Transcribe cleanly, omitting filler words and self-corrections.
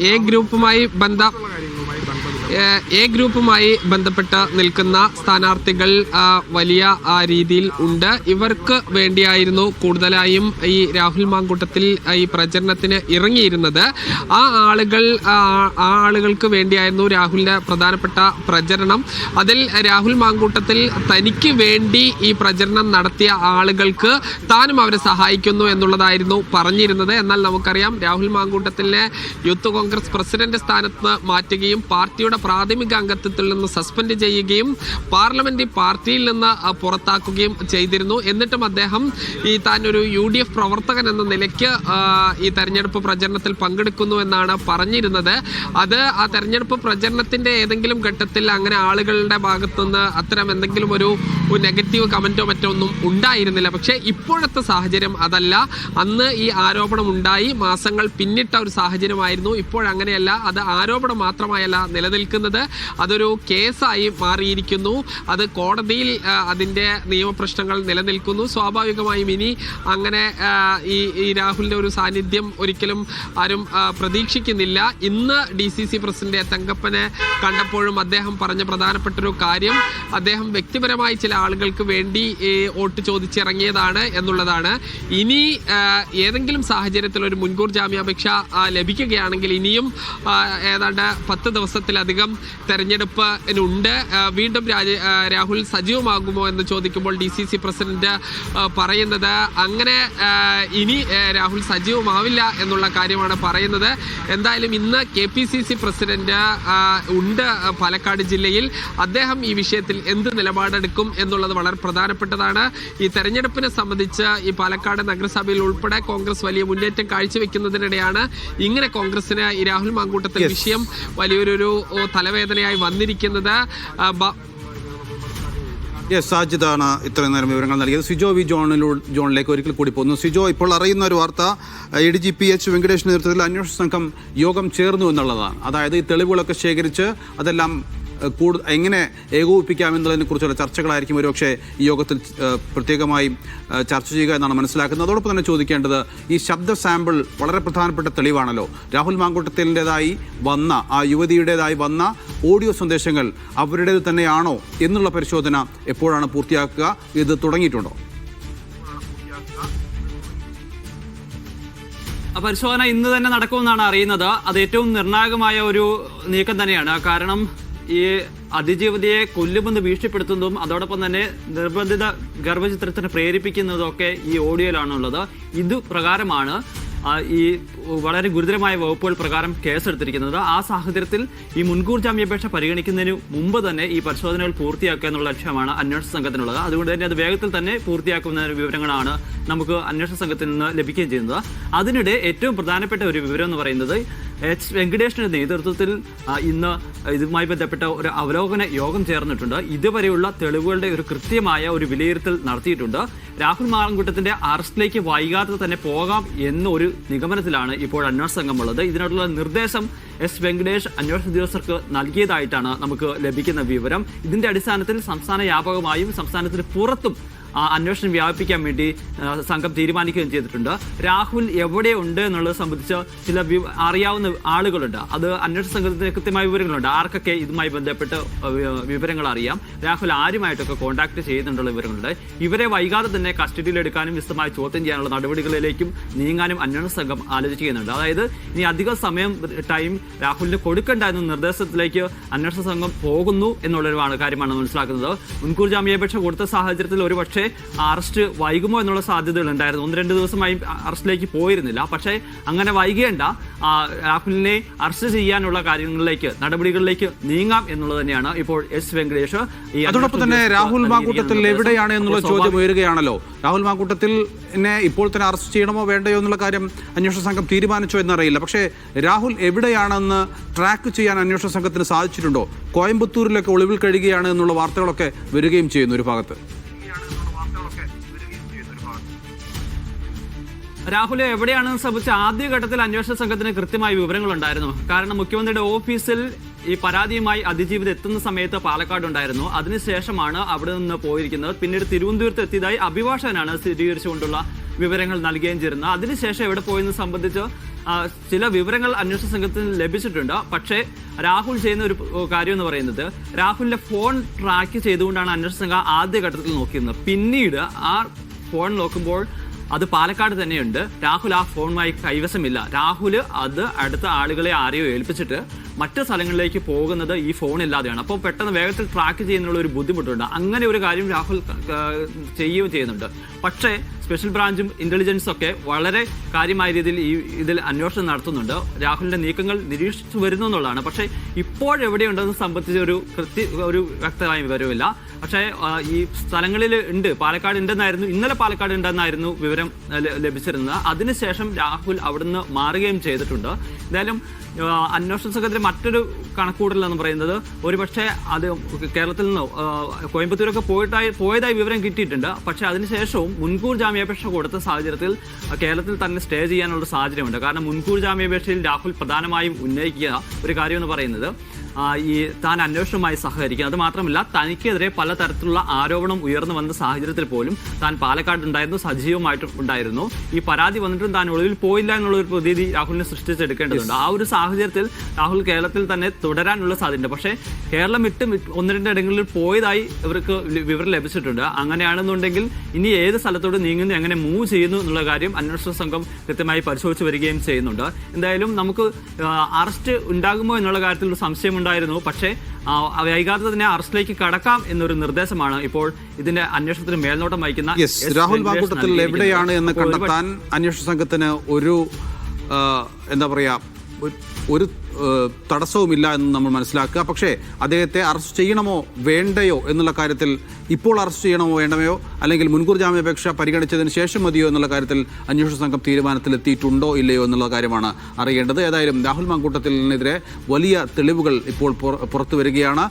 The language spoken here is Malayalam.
എ ഗ്രൂപ്പുമായി ബന്ധപ്പെട്ട് നിൽക്കുന്ന സ്ഥാനാർത്ഥികൾ വലിയ രീതിയിൽ ഉണ്ട്. ഇവർക്ക് വേണ്ടിയായിരുന്നു കൂടുതലായും ഈ രാഹുൽ മാങ്കൂട്ടത്തിൽ ഈ പ്രചരണത്തിന് ഇറങ്ങിയിരുന്നത്. ആ ആളുകൾക്ക് വേണ്ടിയായിരുന്നു രാഹുലിന്റെ പ്രധാനപ്പെട്ട പ്രചരണം. അതിൽ രാഹുൽ മാങ്കൂട്ടത്തിൽ തനിക്ക് വേണ്ടി ഈ പ്രചരണം നടത്തിയ ആളുകൾക്ക് താനും അവരെ സഹായിക്കുന്നു എന്നുള്ളതായിരുന്നു പറഞ്ഞിരുന്നത്. എന്നാൽ നമുക്കറിയാം, രാഹുൽ മാങ്കൂട്ടത്തിലെ യൂത്ത് കോൺഗ്രസ് പ്രസിഡന്റ് സ്ഥാനത്ത് മാറ്റുകയും പാർട്ടിയുടെ പ്രാഥമിക അംഗത്വത്തിൽ നിന്ന് സസ്പെൻഡ് ചെയ്യുകയും പാർലമെന്റ് പാർട്ടിയിൽ നിന്ന് പുറത്താക്കുകയും ചെയ്തിരുന്നു. എന്നിട്ടും അദ്ദേഹം താൻ ഒരു UDF പ്രവർത്തകൻ എന്ന നിലയ്ക്ക് ഈ തെരഞ്ഞെടുപ്പ് പ്രചരണത്തിൽ പങ്കെടുക്കുന്നു എന്നാണ് പറഞ്ഞിരുന്നത്. അത് ആ തെരഞ്ഞെടുപ്പ് പ്രചരണത്തിന്റെ ഏതെങ്കിലും ഘട്ടത്തിൽ അങ്ങനെ ആളുകളുടെ ഭാഗത്തുനിന്ന് അത്തരം എന്തെങ്കിലും ഒരു നെഗറ്റീവ് കമന്റോ മറ്റോ ഒന്നും ഉണ്ടായിരുന്നില്ല. പക്ഷേ ഇപ്പോഴത്തെ സാഹചര്യം അതല്ല. അന്ന് ഈ ആരോപണം ഉണ്ടായി മാസങ്ങൾ പിന്നിട്ട ഒരു സാഹചര്യമായിരുന്നു. ഇപ്പോഴങ്ങനെയല്ല. അത് ആരോപണം മാത്രമായല്ല നിലനിൽക്കുന്നത്, അതൊരു കേസായി മാറിയിരിക്കുന്നു. അത് കോടതിയിൽ അതിൻ്റെ നിയമപ്രശ്നങ്ങൾ നിലനിൽക്കുന്നു. സ്വാഭാവികമായും ഇനി അങ്ങനെ ഈ രാഹുലിൻ്റെ ഒരു സാന്നിധ്യം ഒരിക്കലും ആരും പ്രതീക്ഷിക്കുന്നില്ല. ഇന്ന് DCC പ്രസിഡന്റ് തങ്കപ്പനെ കണ്ടപ്പോഴും അദ്ദേഹം പറഞ്ഞ പ്രധാനപ്പെട്ടൊരു കാര്യം, അദ്ദേഹം വ്യക്തിപരമായി ചില ആളുകൾക്ക് വേണ്ടി വോട്ട് ചോദിച്ചിറങ്ങിയതാണ് എന്നുള്ളതാണ്. ഇനി ഏതെങ്കിലും സാഹചര്യത്തിൽ ഒരു മുൻകൂർ ജാമ്യാപേക്ഷ ലഭിക്കുകയാണെങ്കിൽ ഇനിയും ഏതാണ്ട് 10 ദിവസത്തിലധികം തെരഞ്ഞെടുപ്പിനുണ്ട്. വീണ്ടും രാഹുൽ സജീവമാകുമോ എന്ന് ചോദിക്കുമ്പോൾ DCC പ്രസിഡന്റ് പറയുന്നത് അങ്ങനെ ഇനി രാഹുൽ സജീവമാവില്ല എന്നുള്ള കാര്യമാണ് പറയുന്നത്. എന്തായാലും ഇന്ന് KPCC പ്രസിഡന്റ് ഉണ്ട് പാലക്കാട് ജില്ലയിൽ. അദ്ദേഹം ഈ വിഷയത്തിൽ എന്ത് നിലപാടെടുക്കും എന്നുള്ളത് വളരെ പ്രധാനപ്പെട്ടതാണ്. ഈ തെരഞ്ഞെടുപ്പിനെ സംബന്ധിച്ച് ഈ പാലക്കാട് നഗരസഭയിൽ ഉൾപ്പെടെ കോൺഗ്രസ് വലിയ മുന്നേറ്റം കാഴ്ചവെക്കുന്നതിനിടെയാണ് ഇങ്ങനെ കോൺഗ്രസിന് ഈ രാഹുൽ മാങ്കൂട്ടത്തിൽ വിഷയം വലിയൊരു തലവേദനയായി വന്നിരിക്കുന്നത്. സാജിദാണ് ഇത്രയും നേരം വിവരങ്ങൾ നൽകിയത്. സിജോ വി ജോണിലേക്ക് ഒരിക്കൽ കൂടി പോകുന്നു. സിജോ, ഇപ്പോൾ അറിയുന്ന ഒരു വാർത്ത ADGP H വെങ്കടേഷിന്റെ നേതൃത്വത്തിൽ അന്വേഷണ സംഘം യോഗം ചേർന്നു എന്നുള്ളതാണ്. അതായത് ഈ തെളിവുകളൊക്കെ ശേഖരിച്ച് അതെല്ലാം എങ്ങനെ ഏകോപിപ്പിക്കാമെന്നതിനെ കുറിച്ചുള്ള ചർച്ചകളായിരിക്കും ഒരുപക്ഷെ ഈ യോഗത്തിൽ പ്രത്യേകമായി ചർച്ച ചെയ്യുക എന്നാണ് മനസ്സിലാക്കുന്നത്. അതോടൊപ്പം തന്നെ ചോദിക്കേണ്ടത്, ഈ ശബ്ദ സാമ്പിൾ വളരെ പ്രധാനപ്പെട്ട തെളിവാണല്ലോ. രാഹുൽ മാങ്കൂട്ടത്തിൻ്റെതായി വന്ന ആ യുവതിയുടേതായി വന്ന ഓഡിയോ സന്ദേശങ്ങൾ അവരുടേത് തന്നെയാണോ എന്നുള്ള പരിശോധന എപ്പോഴാണ് പൂർത്തിയാക്കുക? ഇത് തുടങ്ങിയിട്ടുണ്ടോ? പരിശോധന ഇന്ന് തന്നെ നടക്കുമെന്നാണ് അറിയുന്നത്. അത് ഏറ്റവും നിർണായകമായ ഒരു നീക്കം തന്നെയാണ്. കാരണം ഈ അതിജീവിതയെ കൊല്ലുമെന്ന് ഭീഷണിപ്പെടുത്തുന്നതും അതോടൊപ്പം തന്നെ നിർബന്ധിത ഗർഭചിത്രത്തിന് പ്രേരിപ്പിക്കുന്നതും ഒക്കെ ഈ ഓഡിയോയിലാണുള്ളത്. ഇത് പ്രകാരമാണ് ഈ വളരെ ഗുരുതരമായ വകുപ്പുകൾ പ്രകാരം കേസെടുത്തിരിക്കുന്നത്. ആ സാഹചര്യത്തിൽ ഈ മുൻകൂർ ജാമ്യാപേക്ഷ പരിഗണിക്കുന്നതിന് മുമ്പ് തന്നെ ഈ പരിശോധനകൾ പൂർത്തിയാക്കുക എന്നുള്ള ലക്ഷ്യമാണ് അന്വേഷണ സംഘത്തിനുള്ളത്. അതുകൊണ്ട് തന്നെ അത് വേഗത്തിൽ തന്നെ പൂർത്തിയാക്കുന്ന വിവരങ്ങളാണ് നമുക്ക് അന്വേഷണ സംഘത്തിൽ നിന്ന് ലഭിക്കുകയും ചെയ്യുന്നത്. അതിനിടെ ഏറ്റവും പ്രധാനപ്പെട്ട ഒരു വിവരം എന്ന് പറയുന്നത്, H വെങ്കടേഷിന്റെ നേതൃത്വത്തിൽ ഇന്ന് ഇതുമായി ബന്ധപ്പെട്ട ഒരു അവലോകന യോഗം ചേർന്നിട്ടുണ്ട്. ഇതുവരെയുള്ള തെളിവുകളുടെ ഒരു കൃത്യമായ ഒരു വിലയിരുത്തൽ നടത്തിയിട്ടുണ്ട്. രാഹുൽ മാങ്കൂട്ടത്തിന്റെ അറസ്റ്റിലേക്ക് വൈകാതെ തന്നെ പോകാം എന്നൊരു നിഗമനത്തിലാണ് ഇപ്പോൾ അന്വേഷണ സംഘമുള്ളത്. ഇതിനുള്ള നിർദ്ദേശം S വെങ്കടേഷ് അന്വേഷണ ഉദ്യോഗസ്ഥർക്ക് നൽകിയതായിട്ടാണ് നമുക്ക് ലഭിക്കുന്ന വിവരം. ഇതിന്റെ അടിസ്ഥാനത്തിൽ സംസ്ഥാന വ്യാപകമായും സംസ്ഥാനത്തിന് പുറത്തും അന്വേഷണം വ്യാപിപ്പിക്കാൻ വേണ്ടി സംഘം തീരുമാനിക്കുകയും ചെയ്തിട്ടുണ്ട്. രാഹുൽ എവിടെയുണ്ട് എന്നുള്ളത് സംബന്ധിച്ച് ചില അറിയാവുന്ന ആളുകളുണ്ട്. അത് അന്വേഷണ സംഘത്തിന് കൃത്യമായ വിവരങ്ങളുണ്ട്. ആർക്കൊക്കെ ഇതുമായി ബന്ധപ്പെട്ട് വിവരങ്ങൾ അറിയാം, രാഹുൽ ആരുമായിട്ടൊക്കെ കോൺടാക്ട് ചെയ്യുന്നുണ്ടുള്ള വിവരങ്ങളുണ്ട്. ഇവരെ വൈകാതെ തന്നെ കസ്റ്റഡിയിലെടുക്കാനും വിശദമായി ചോദ്യം ചെയ്യാനുള്ള നടപടികളിലേക്കും നീങ്ങാനും അന്വേഷണ സംഘം ആലോചിക്കുന്നുണ്ട്. അതായത് ഇനി അധിക സമയം ടൈം രാഹുലിന് കൊടുക്കേണ്ട എന്ന നിർദ്ദേശത്തിലേക്ക് അന്വേഷണ സംഘം പോകുന്നു എന്നുള്ളൊരു കാര്യമാണ് മനസ്സിലാക്കുന്നത്. മുൻകൂർ ജാമ്യാപേക്ഷ കൊടുത്ത സാഹചര്യത്തിൽ ഒരുപക്ഷെ അറസ്റ്റ് വൈകുമോ എന്നുള്ള സാധ്യതകൾ ഉണ്ടായിരുന്നു. 1-2 ദിവസമായി അറസ്റ്റിലേക്ക് പോയിരുന്നില്ല. പക്ഷേ അങ്ങനെ വൈകേണ്ട, രാഹുലിനെ അറസ്റ്റ് ചെയ്യാനുള്ള കാര്യങ്ങളിലേക്ക് നടപടികളിലേക്ക് നീങ്ങാം എന്നുള്ളത് തന്നെയാണ് ഇപ്പോൾ S വെങ്കടേഷ്. അതോടൊപ്പം തന്നെ രാഹുൽ മാങ്കൂട്ടത്തിൽ എവിടെയാണ് എന്നുള്ള ചോദ്യം ഉയരുകയാണല്ലോ. രാഹുൽ മാങ്കൂട്ടത്തിനെ ഇപ്പോൾ തന്നെ അറസ്റ്റ് ചെയ്യണമോ വേണ്ടയോ എന്നുള്ള കാര്യം അന്വേഷണ സംഘം തീരുമാനിച്ചോ എന്നറിയില്ല. പക്ഷേ രാഹുൽ എവിടെയാണെന്ന് ട്രാക്ക് ചെയ്യാൻ അന്വേഷണ സംഘത്തിന് സാധിച്ചിട്ടുണ്ടോ? കോയമ്പത്തൂരിലൊക്കെ ഒളിവിൽ കഴിയുകയാണ് എന്നുള്ള വാർത്തകളൊക്കെ വരികയും ചെയ്യുന്നു ഒരു ഭാഗത്ത്. രാഹുൽ എവിടെയാണെന്ന് സംബന്ധിച്ച് ആദ്യഘട്ടത്തിൽ അന്വേഷണ സംഘത്തിന് കൃത്യമായ വിവരങ്ങളുണ്ടായിരുന്നു. കാരണം മുഖ്യമന്ത്രിയുടെ ഓഫീസിൽ ഈ പരാതിയുമായി അതിജീവിതം എത്തുന്ന സമയത്ത് പാലക്കാട് ഉണ്ടായിരുന്നു. അതിനുശേഷമാണ് അവിടെ നിന്ന് പോയിരിക്കുന്നത്. പിന്നീട് തിരുവനന്തപുരത്ത് എത്തിയതായി അഭിഭാഷകനാണ് സ്ഥിരീകരിച്ചുകൊണ്ടുള്ള വിവരങ്ങൾ നൽകുകയും ചെയ്തിരുന്നത്. അതിനുശേഷം എവിടെ പോയെന്ന് സംബന്ധിച്ച് ചില വിവരങ്ങൾ അന്വേഷണ സംഘത്തിന് ലഭിച്ചിട്ടുണ്ട്. പക്ഷേ രാഹുൽ ചെയ്യുന്ന ഒരു കാര്യം എന്ന് പറയുന്നത് രാഹുലിന്റെ ഫോൺ ട്രാക്ക് ചെയ്തുകൊണ്ടാണ് അന്വേഷണ സംഘം ആദ്യഘട്ടത്തിൽ നോക്കിയിരുന്നത്. പിന്നീട് ആ ഫോൺ നോക്കുമ്പോൾ അത് പാലക്കാട് തന്നെയുണ്ട്. രാഹുൽ ആ ഫോണുമായി കൈവശമില്ല. രാഹുൽ അത് അടുത്ത ആളുകളെ ആരെയോ ഏൽപ്പിച്ചിട്ട് മറ്റു സ്ഥലങ്ങളിലേക്ക് പോകുന്നത് ഈ ഫോണില്ലാതെയാണ്. അപ്പോൾ പെട്ടെന്ന് വേഗത്തിൽ ട്രാക്ക് ചെയ്യുന്നുള്ള ഒരു ബുദ്ധിമുട്ടുണ്ട്. അങ്ങനെ ഒരു കാര്യം രാഹുൽ ചെയ്യുകയും ചെയ്യുന്നുണ്ട്. പക്ഷേ സ്പെഷ്യൽ ബ്രാഞ്ചും ഇന്റലിജൻസും ഒക്കെ വളരെ കാര്യമായ രീതിയിൽ ഇതിൽ അന്വേഷണം നടത്തുന്നുണ്ട്. രാഹുലിന്റെ നീക്കങ്ങൾ നിരീക്ഷിച്ചു വരുന്നു എന്നുള്ളതാണ്. പക്ഷേ ഇപ്പോഴെവിടെയുണ്ടെന്ന് സംബന്ധിച്ച് ഒരു വ്യക്തമായ വിവരമില്ല. പക്ഷേ ഈ സ്ഥലങ്ങളിൽ ഉണ്ട്, പാലക്കാട് ഉണ്ടെന്നായിരുന്നു, ഇന്നലെ പാലക്കാട് ഉണ്ടെന്നായിരുന്നു വിവരം ലഭിച്ചിരുന്നത്. അതിനുശേഷം രാഹുൽ അവിടുന്ന് മാറുകയും ചെയ്തിട്ടുണ്ട്. എന്തായാലും അന്വേഷണ സംഘത്തിന്റെ മറ്റൊരു കണക്കൂടൽ എന്ന് പറയുന്നത് ഒരുപക്ഷെ അത് കേരളത്തിൽ നിന്നോ കോയമ്പത്തൂരൊക്കെ പോയതായി വിവരം കിട്ടിയിട്ടുണ്ട്. പക്ഷേ അതിനുശേഷവും മുൻകൂർ ജാമ്യാപേക്ഷ കൊടുത്ത സാഹചര്യത്തിൽ കേരളത്തിൽ തന്നെ സ്റ്റേ ചെയ്യാനുള്ള സാഹചര്യമുണ്ട്. കാരണം മുൻകൂർ ജാമ്യാപേക്ഷയിൽ രാഹുൽ പ്രധാനമായും ഉന്നയിക്കുക ഒരു കാര്യം എന്ന് പറയുന്നത് ഈ താൻ അന്വേഷണവുമായി സഹകരിക്കുക. അത് മാത്രമല്ല, തനിക്കെതിരെ പലതരത്തിലുള്ള ആരോപണം ഉയർന്നു വന്ന സാഹചര്യത്തിൽ പോലും താൻ പാലക്കാട് ഉണ്ടായിരുന്നു, സജീവമായിട്ടും ഉണ്ടായിരുന്നു. ഈ പരാതി വന്നിട്ടും താൻ ഒളിവിൽ പോയില്ല എന്നുള്ള ഒരു പ്രതീതി രാഹുലിനെ സൃഷ്ടിച്ചെടുക്കേണ്ടതുണ്ട്. ആ ഒരു സാഹചര്യത്തിൽ രാഹുൽ കേരളത്തിൽ തന്നെ തുടരാനുള്ള സാധ്യതയുണ്ട്. പക്ഷേ കേരളം വിട്ട് ഒന്ന് രണ്ടിടങ്ങളിൽ പോയതായി ഇവർക്ക് വിവരം ലഭിച്ചിട്ടുണ്ട്. അങ്ങനെയാണെന്നുണ്ടെങ്കിൽ ഇനി ഏത് സ്ഥലത്തോട് നീങ്ങുന്നു, എങ്ങനെ മൂവ് ചെയ്യുന്നു എന്നുള്ള കാര്യം അന്വേഷണ സംഘം കൃത്യമായി പരിശോധിച്ച് വരികയും ചെയ്യുന്നുണ്ട്. എന്തായാലും നമുക്ക് അറസ്റ്റ് ഉണ്ടാകുമോ എന്നുള്ള കാര്യത്തിൽ ഒരു സംശയമുണ്ട്. പക്ഷേ വൈകാതെ തന്നെ അറസ്റ്റിലേക്ക് കടക്കാം എന്നൊരു നിർദ്ദേശമാണ് ഇപ്പോൾ ഇതിന്റെ അന്വേഷണത്തിന് മേൽനോട്ടം വഹിക്കുന്ന രാഹുൽ മാങ്കൂട്ടത്തിൽ എവിടെയാണ് എന്ന് കണ്ടെത്താൻ അന്വേഷണ സംഘത്തിന് ഒരു എന്താ പറയാ ഒരു തടസ്സവുമില്ല എന്ന് നമ്മൾ മനസ്സിലാക്കുക. പക്ഷേ അദ്ദേഹത്തെ അറസ്റ്റ് ചെയ്യണമോ വേണ്ടയോ എന്നുള്ള കാര്യത്തിൽ ഇപ്പോൾ അറസ്റ്റ് ചെയ്യണമോ വേണ്ടമയോ അല്ലെങ്കിൽ മുൻകൂർ ജാമ്യാപേക്ഷ പരിഗണിച്ചതിന് ശേഷം മതിയോ എന്നുള്ള കാര്യത്തിൽ അന്വേഷണ സംഘം തീരുമാനത്തിലെത്തിയിട്ടുണ്ടോ ഇല്ലയോ എന്നുള്ള കാര്യമാണ് അറിയേണ്ടത്. ഏതായാലും രാഹുൽ മാങ്കൂട്ടത്തിനെതിരെ വലിയ തെളിവുകൾ ഇപ്പോൾ പുറത്തു വരികയാണ്.